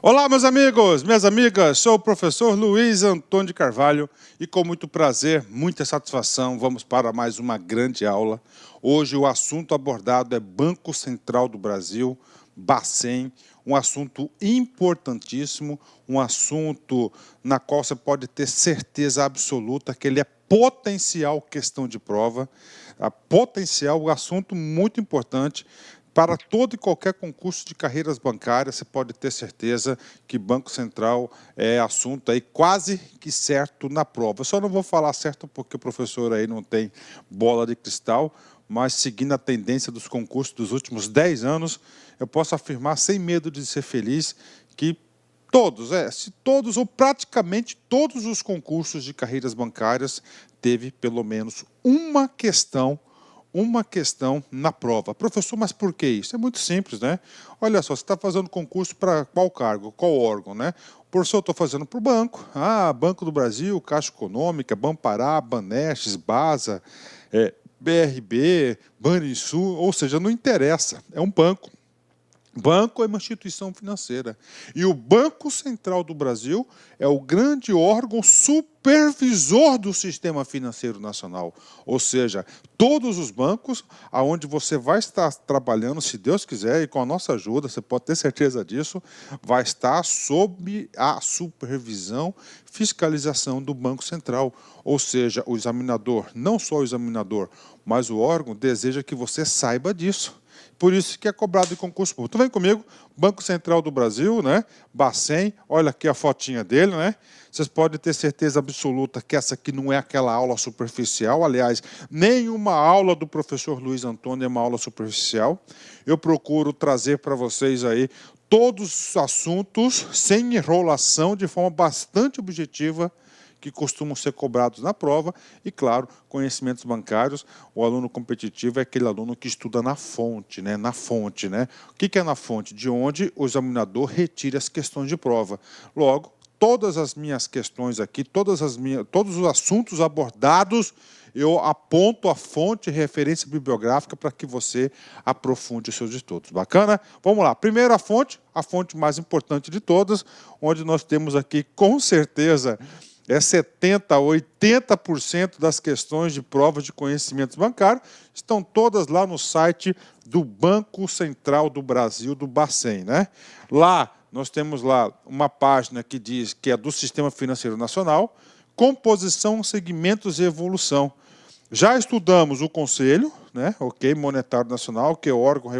Olá, meus amigos, minhas amigas, sou o professor Luiz Antônio de Carvalho e com muito prazer, muita satisfação, vamos para mais uma grande aula. Hoje o assunto abordado é Banco Central do Brasil, Bacen, um assunto importantíssimo, um assunto na qual você pode ter certeza absoluta que ele é potencial questão de prova, potencial, assunto muito importante. Para todo e qualquer concurso de carreiras bancárias, você pode ter certeza que Banco Central é assunto aí quase que certo na prova. Eu só não vou falar certo porque o professor aí não tem bola de cristal, mas seguindo a tendência dos concursos dos últimos 10 anos, eu posso afirmar sem medo de ser feliz que se todos ou praticamente todos os concursos de carreiras bancárias teve pelo menos uma questão na prova. Professor, mas por que isso? É muito simples, né? Olha só, você está fazendo concurso para qual cargo, qual órgão, né? Professor, eu estou fazendo para o banco. Banco do Brasil, Caixa Econômica, Banpará, Banestes, Basa, BRB, Banrisul, ou seja, não interessa, é um banco. Banco é uma instituição financeira. E o Banco Central do Brasil é o grande órgão supervisor do sistema financeiro nacional. Ou seja, todos os bancos aonde você vai estar trabalhando, se Deus quiser, e com a nossa ajuda, você pode ter certeza disso, vai estar sob a supervisão, fiscalização do Banco Central. Ou seja, o examinador, não só o examinador, mas o órgão deseja que você saiba disso. Por isso que é cobrado em concurso público. Então vem comigo, Banco Central do Brasil, né? Bacen, olha aqui a fotinha dele, né? Vocês podem ter certeza absoluta que essa aqui não é aquela aula superficial. Aliás, nenhuma aula do professor Luiz Antônio é uma aula superficial. Eu procuro trazer para vocês aí todos os assuntos sem enrolação, de forma bastante objetiva, que costumam ser cobrados na prova, e, claro, conhecimentos bancários. O aluno competitivo é aquele aluno que estuda na fonte, né? Na fonte, né? O que é na fonte? De onde o examinador retira as questões de prova. Logo, todas as minhas questões aqui, todos os assuntos abordados, eu aponto a fonte e referência bibliográfica para que você aprofunde os seus estudos. Bacana? Vamos lá. Primeiro a fonte mais importante de todas, onde nós temos aqui, com certeza, 70% a 80% das questões de provas de conhecimentos bancários estão todas lá no site do Banco Central do Brasil, do Bacen, né? Lá, nós temos lá uma página que diz que é do Sistema Financeiro Nacional, composição, segmentos e evolução. Já estudamos o Conselho, né, Monetário Nacional, que é o órgão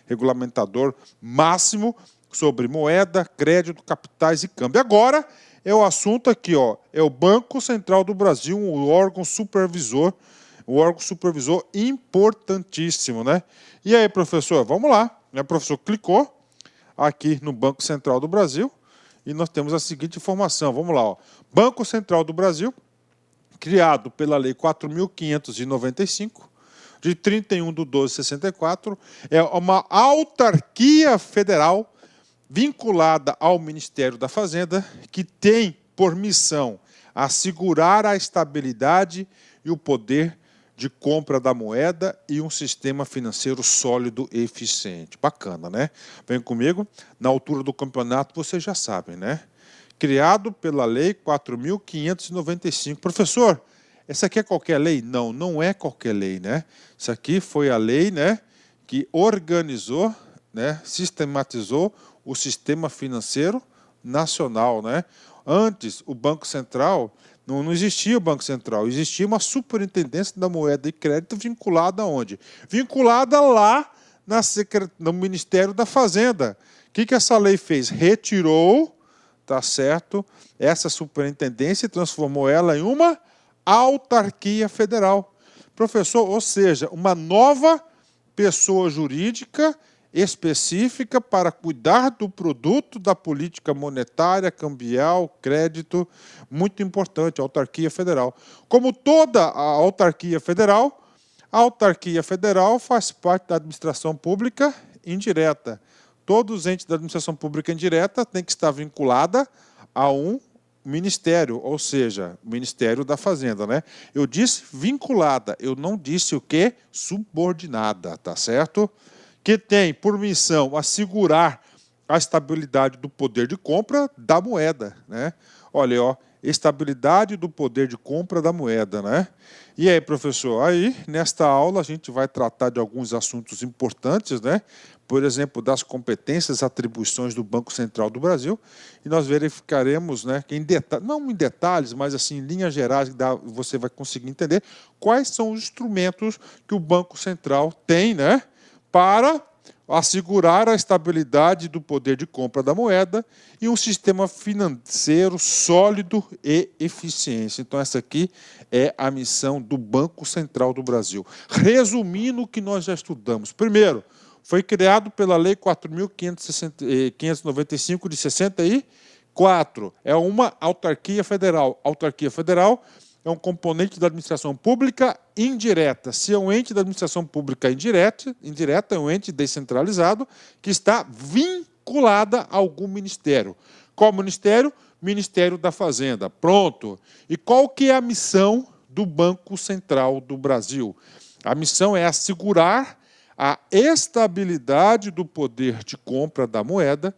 regulamentador máximo sobre moeda, crédito, capitais e câmbio. Agora é o assunto aqui, ó, é o Banco Central do Brasil, um órgão supervisor importantíssimo, né? E aí, professor, vamos lá. O professor clicou aqui no Banco Central do Brasil e nós temos a seguinte informação. Vamos lá, ó. Banco Central do Brasil, criado pela Lei 4.595, de 31/12/64, é uma autarquia federal vinculada ao Ministério da Fazenda, que tem por missão assegurar a estabilidade e o poder de compra da moeda e um sistema financeiro sólido e eficiente. Bacana, né? Vem comigo. Na altura do campeonato, vocês já sabem, né? Criado pela Lei 4.595. Professor, essa aqui é qualquer lei? Não, não é qualquer lei, né? Isso aqui foi a lei, né, que organizou, né, sistematizou o sistema financeiro nacional, né? Antes, o Banco Central, não existia o Banco Central, existia uma superintendência da moeda e crédito vinculada aonde? Vinculada lá no Ministério da Fazenda. O que essa lei fez? Retirou, tá certo, essa superintendência e transformou ela em uma autarquia federal. Professor, ou seja, uma nova pessoa jurídica específica para cuidar do produto da política monetária, cambial, crédito, muito importante, a autarquia federal. Como toda a autarquia federal faz parte da administração pública indireta. Todos os entes da administração pública indireta têm que estar vinculada a um ministério, ou seja, Ministério da Fazenda, né? Eu disse vinculada, eu não disse o quê? Subordinada, tá certo? Que tem por missão assegurar a estabilidade do poder de compra da moeda, né? Olha, ó, estabilidade do poder de compra da moeda, né? E aí, professor, aí nesta aula a gente vai tratar de alguns assuntos importantes, né? Por exemplo, das competências e atribuições do Banco Central do Brasil, e nós verificaremos, né, que não em detalhes, mas assim, em linhas gerais, você vai conseguir entender quais são os instrumentos que o Banco Central tem, né, para assegurar a estabilidade do poder de compra da moeda e um sistema financeiro sólido e eficiente. Então, essa aqui é a missão do Banco Central do Brasil. Resumindo o que nós já estudamos. Primeiro, foi criado pela Lei 4.595 de 64. É uma autarquia federal. Autarquia federal é um componente da administração pública indireta. Se é um ente da administração pública indireta é um ente descentralizado que está vinculada a algum ministério. Qual ministério? Ministério da Fazenda. Pronto. E qual que é a missão do Banco Central do Brasil? A missão é assegurar a estabilidade do poder de compra da moeda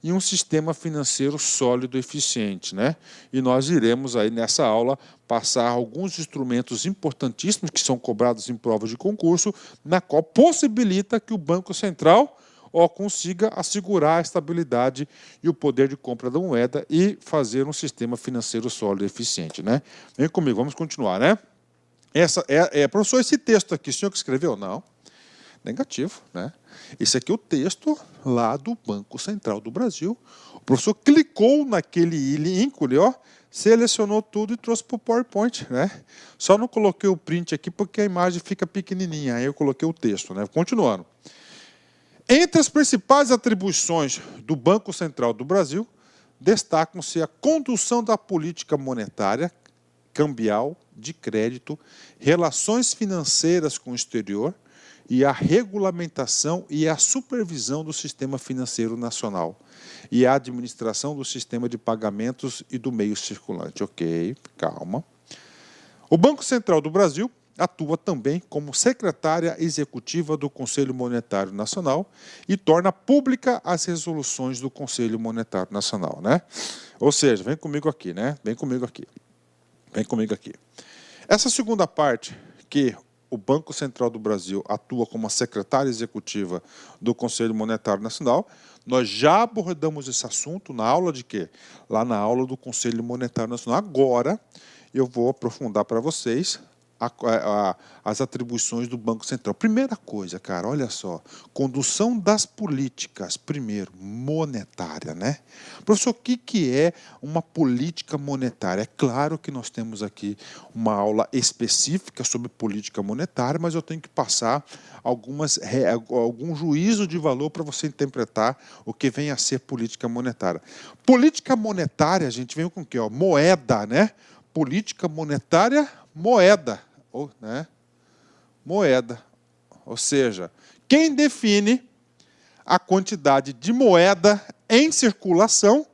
e um sistema financeiro sólido e eficiente, né? E nós iremos aí nessa aula passar alguns instrumentos importantíssimos que são cobrados em provas de concurso, na qual possibilita que o Banco Central consiga assegurar a estabilidade e o poder de compra da moeda e fazer um sistema financeiro sólido e eficiente, né? Vem comigo, vamos continuar, né? Professor, esse texto aqui, o senhor que escreveu? Não. Negativo, né? Esse aqui é o texto lá do Banco Central do Brasil. O professor clicou naquele ícone, ó, selecionou tudo e trouxe para o PowerPoint, né? Só não coloquei o print aqui porque a imagem fica pequenininha, aí eu coloquei o texto, né? Continuando. Entre as principais atribuições do Banco Central do Brasil, destacam-se a condução da política monetária, cambial, de crédito, relações financeiras com o exterior, e a regulamentação e a supervisão do sistema financeiro nacional e a administração do sistema de pagamentos e do meio circulante. Ok, calma. O Banco Central do Brasil atua também como secretária executiva do Conselho Monetário Nacional e torna pública as resoluções do Conselho Monetário Nacional, né? Ou seja, vem comigo aqui, né? Vem comigo aqui. Vem comigo aqui. Essa segunda parte, que o Banco Central do Brasil atua como a secretária executiva do Conselho Monetário Nacional. Nós já abordamos esse assunto na aula de quê? Lá na aula do Conselho Monetário Nacional. Agora, eu vou aprofundar para vocês as atribuições do Banco Central. Primeira coisa, cara, olha só, condução das políticas, primeiro, monetária, né? Professor, o que é uma política monetária? É claro que nós temos aqui uma aula específica sobre política monetária, mas eu tenho que passar algum juízo de valor para você interpretar o que vem a ser política monetária. Política monetária, a gente vem com o quê? Moeda, né? Política monetária, moeda, né? Moeda. Ou seja, quem define a quantidade de moeda em circulação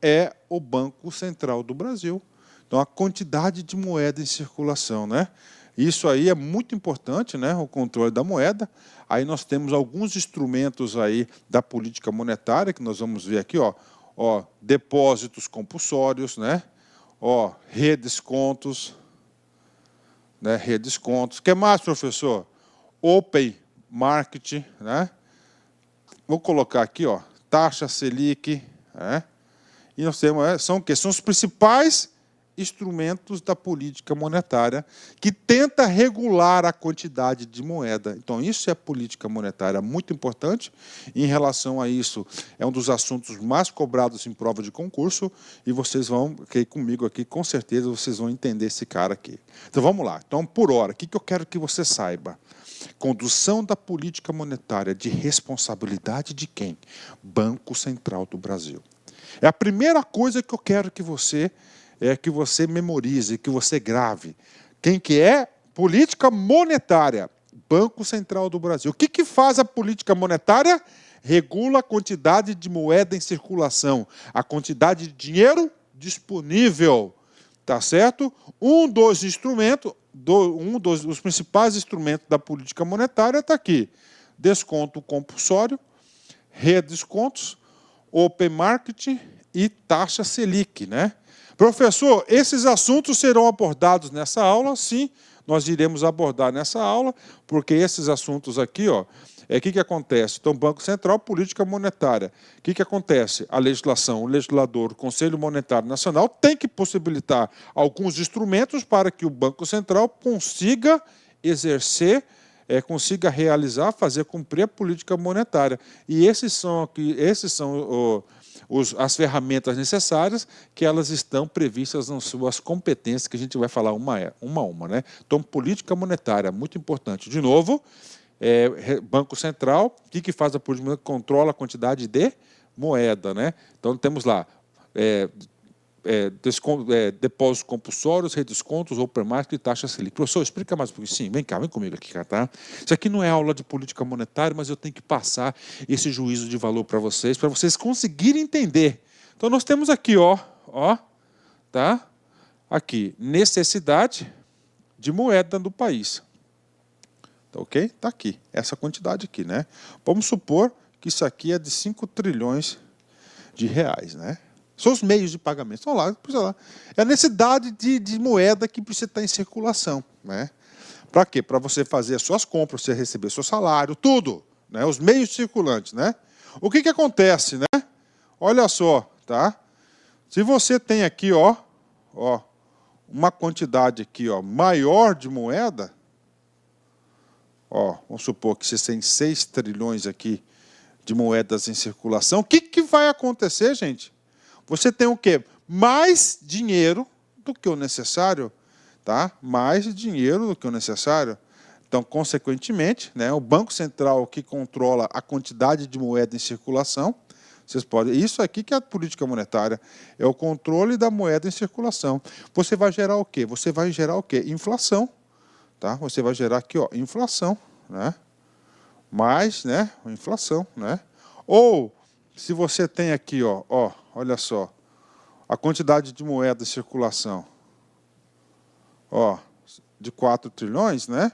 é o Banco Central do Brasil. Então, a quantidade de moeda em circulação, né? Isso aí é muito importante, né? O controle da moeda. Aí nós temos alguns instrumentos aí da política monetária, que nós vamos ver aqui, ó, depósitos compulsórios, né? Redescontos, né? Redescontos. O que mais, professor? Open Market, né? Vou colocar aqui, ó, taxa Selic, né? E nós temos, são o quê? São os principais instrumentos da política monetária que tenta regular a quantidade de moeda. Então, isso é política monetária muito importante. Em relação a isso, é um dos assuntos mais cobrados em prova de concurso e vocês vão, comigo aqui, com certeza, vocês vão entender esse cara aqui. Então, vamos lá. Então, por hora, o que eu quero que você saiba? Condução da política monetária de responsabilidade de quem? Banco Central do Brasil. É a primeira coisa que eu quero que você memorize, que você grave. Quem que é? Política monetária. Banco Central do Brasil. O que faz a política monetária? Regula a quantidade de moeda em circulação, a quantidade de dinheiro disponível. Tá certo? Um dos principais instrumentos da política monetária está aqui. Desconto compulsório, redescontos, Open Market e taxa Selic, né? Professor, esses assuntos serão abordados nessa aula? Sim, nós iremos abordar nessa aula, porque esses assuntos aqui, ó, que acontece? Então, Banco Central, política monetária. O que acontece? A legislação, o legislador, o Conselho Monetário Nacional tem que possibilitar alguns instrumentos para que o Banco Central consiga exercer, consiga realizar, fazer cumprir a política monetária. E esses são as ferramentas necessárias que elas estão previstas nas suas competências, que a gente vai falar uma a uma, né? Então, política monetária, muito importante. De novo, Banco Central, o que faz a política monetária? Controla a quantidade de moeda, né? Então, temos lá depósitos compulsórios, redescontos, open market e taxa Selic. Professor, explica mais um pouquinho. Sim, vem cá, vem comigo aqui, tá? Isso aqui não é aula de política monetária, mas eu tenho que passar esse juízo de valor para vocês conseguirem entender. Então, nós temos aqui, ó, tá? Aqui, necessidade de moeda do país. Tá ok? Tá aqui, essa quantidade aqui, né? Vamos supor que isso aqui é de 5 trilhões de reais, né? São os meios de pagamento. Estão lá, é a necessidade de moeda que precisa estar em circulação, né? Para quê? Para você fazer as suas compras, você receber seu salário, tudo, né? Os meios circulantes, né? O que acontece, né? Olha só, tá? Se você tem aqui, ó, uma quantidade aqui, ó, maior de moeda, ó, vamos supor que você tem 6 trilhões aqui de moedas em circulação, o que vai acontecer, gente? Você tem o quê? Mais dinheiro do que o necessário, tá? Mais dinheiro do que o necessário. Então, consequentemente, né, o Banco Central que controla a quantidade de moeda em circulação, vocês podem. Isso aqui que é a política monetária, é o controle da moeda em circulação. Você vai gerar o quê? Você vai gerar o quê? Inflação, tá? Você vai gerar aqui, ó, inflação, né? Mais, né, inflação, né? Ou se você tem aqui, ó, olha só, a quantidade de moeda em circulação, ó, de 4 trilhões, né?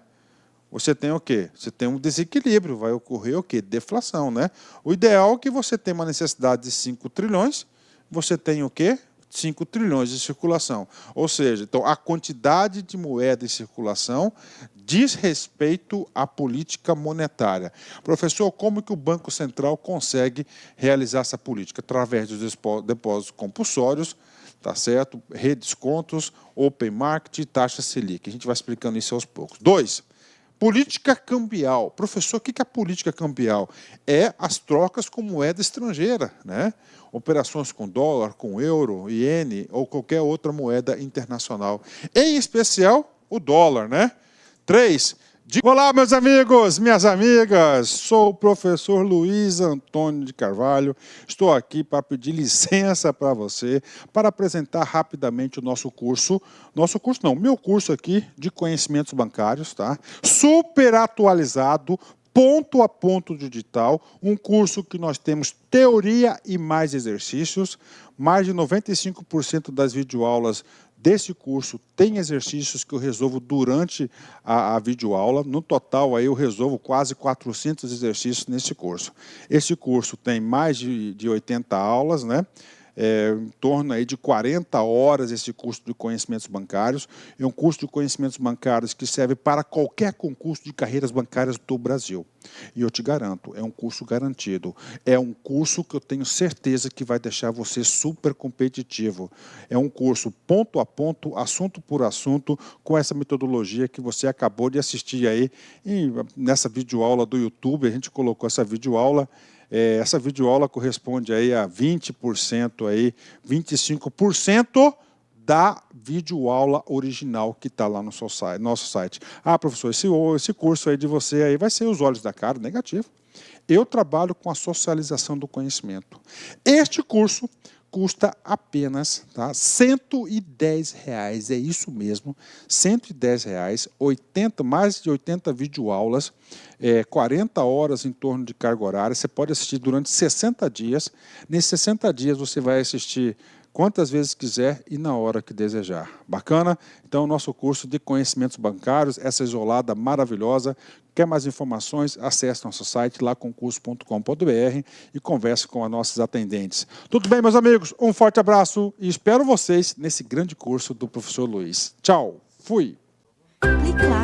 Você tem o quê? Você tem um desequilíbrio, vai ocorrer o quê? Deflação, né? O ideal é que você tenha uma necessidade de 5 trilhões, você tem o quê? 5 trilhões de circulação. Ou seja, então, a quantidade de moeda em circulação diz respeito à política monetária. Professor, como que o Banco Central consegue realizar essa política? Através dos depósitos compulsórios, tá certo? Redescontos, open market e taxa Selic. A gente vai explicando isso aos poucos. 2. Política cambial. Professor, o que é a política cambial? É as trocas com moeda estrangeira, né? Operações com dólar, com euro, iene ou qualquer outra moeda internacional. Em especial, o dólar, né? 3. Olá, meus amigos, minhas amigas. Sou o professor Luiz Antônio de Carvalho. Estou aqui para pedir licença para você, para apresentar rapidamente o nosso curso. Meu curso aqui de conhecimentos bancários, tá? Super atualizado, ponto a ponto digital, um curso que nós temos teoria e mais exercícios. Mais de 95% das videoaulas desse curso tem exercícios que eu resolvo durante a videoaula. No total, aí eu resolvo quase 400 exercícios nesse curso. Esse curso tem mais de 80 aulas, né? Em torno aí de 40 horas esse curso de conhecimentos bancários. É um curso de conhecimentos bancários que serve para qualquer concurso de carreiras bancárias do Brasil. E eu te garanto, é um curso garantido. É um curso que eu tenho certeza que vai deixar você super competitivo. É um curso ponto a ponto, assunto por assunto, com essa metodologia que você acabou de assistir aí. E nessa videoaula do YouTube, a gente colocou essa videoaula. Essa videoaula corresponde aí a 20%, aí, 25% da videoaula original que está lá no nosso site. Ah, professor, esse curso aí de você aí vai ser os olhos da cara, negativo. Eu trabalho com a socialização do conhecimento. Este curso custa apenas, tá, R$110, é isso mesmo, R$110, mais de 80 videoaulas, 40 horas em torno de carga horária, você pode assistir durante 60 dias, nesses 60 dias você vai assistir quantas vezes quiser e na hora que desejar. Bacana? Então, nosso curso de conhecimentos bancários, essa isolada maravilhosa. Quer mais informações? Acesse nosso site laconcurso.com.br e converse com as nossas atendentes. Tudo bem, meus amigos? Um forte abraço e espero vocês nesse grande curso do professor Luiz. Tchau. Fui. Clique lá